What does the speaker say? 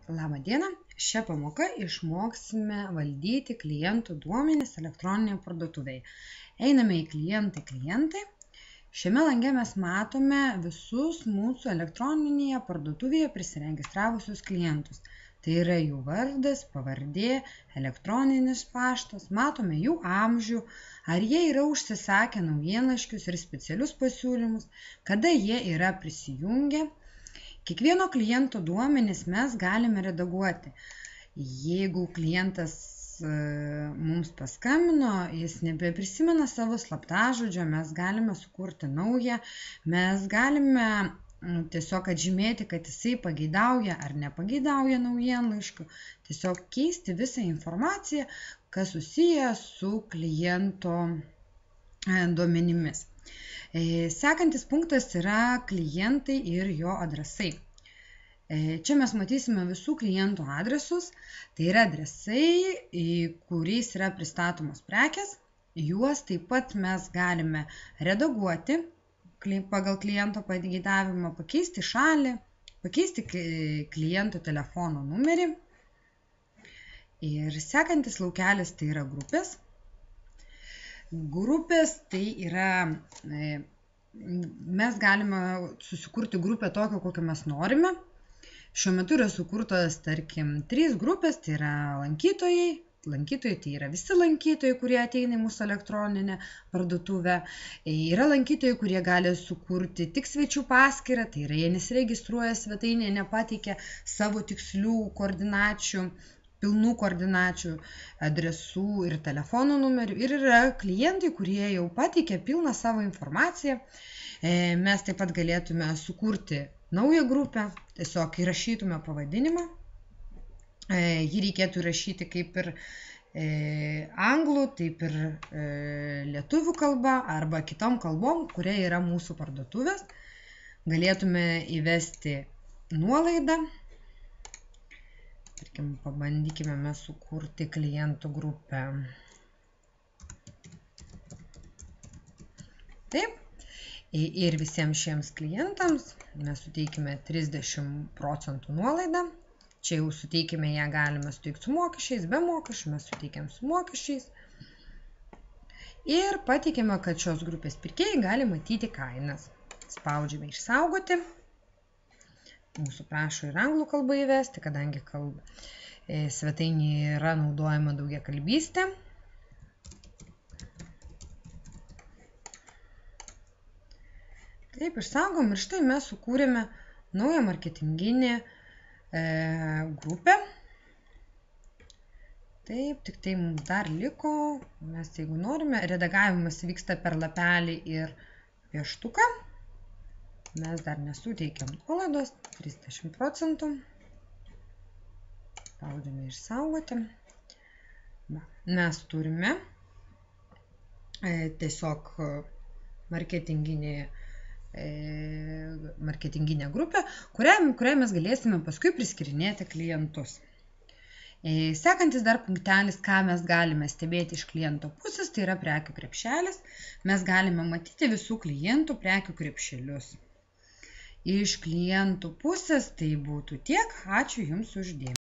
Labą dieną, šią pamoką išmoksime valdyti klientų duomenis elektroninėje parduotuvėje. Einame į klientai. Šiame lange mes matome visus mūsų elektroninėje parduotuvėje prisiregistravusius klientus. Tai yra jų vardas, pavardė, elektroninis paštas, matome jų amžių, ar jie yra užsisakę naujienlaiškius ir specialius pasiūlymus, kada jie yra prisijungę. Kiekvieno kliento duomenis mes galime redaguoti. Jeigu klientas mums paskambino, jis nebeprisimena savo slaptažodžio, mes galime sukurti naują, mes galime tiesiog atžymėti, kad jisai pageidauja ar nepageidauja naujienlaiškių, tiesiog keisti visą informaciją, kas susiję su kliento duomenimis. Sekantis punktas yra klientai ir jo adresai. Čia mes matysime visų klientų adresus, tai yra adresai, kuriais yra pristatomos prekės. Juos taip pat mes galime redaguoti pagal kliento pageidavimą, pakeisti šalį, pakeisti kliento telefono numerį. Ir sekantis laukelis tai yra grupės. Grupės tai yra, mes galime susikurti grupę tokią, kokią mes norime. Šiuo metu yra sukurtos, tarkim, 3 grupės, tai yra lankytojai. Lankytojai tai yra visi lankytojai, kurie ateina į mūsų elektroninę parduotuvę. Yra lankytojai, kurie gali sukurti tik svečių paskyrą, tai yra jie nesiregistruoja svetainėje, nepateikia savo tikslių koordinačių, pilnų koordinačių, adresų ir telefonų numerių. Ir yra klientai, kurie jau pateikia pilną savo informaciją. Mes taip pat galėtume sukurti naują grupę, tiesiog įrašytume pavadinimą. Jį reikėtų įrašyti kaip ir anglų, taip ir lietuvių kalba arba kitom kalbom, kuria yra mūsų parduotuvės. Galėtume įvesti nuolaidą. Tarkim, pabandykime mes sukurti klientų grupę. Taip. Ir visiems šiems klientams mes suteikime 30% nuolaidą. Čia jau suteikime, ją galime suteikti su mokesčiais, be mokesčių, mes suteikiam su mokesčiais. Ir pateikime, kad šios grupės pirkėjai gali matyti kainas. Spaudžiame išsaugoti. Mūsų prašo ir anglų kalbą įvesti, kadangi svetainėje yra naudojama daugiakalbystė. Taip, išsaugom ir štai mes sukūrėme naują marketinginę grupę. Taip, tik tai mums dar liko, mes jeigu norime, redagavimas vyksta per lapelį ir pieštuką. Mes dar nesuteikiam nuolaidos, 30%. Spaudžiame išsaugoti. Mes turime tiesiog marketinginę grupę, kurią mes galėsime paskui priskirinėti klientus. Sekantis dar punktelis, ką mes galime stebėti iš kliento pusės, tai yra prekių krepšelis. Mes galime matyti visų klientų prekių krepšelius. Iš klientų pusės tai būtų tiek. Ačiū Jums už dėmesį.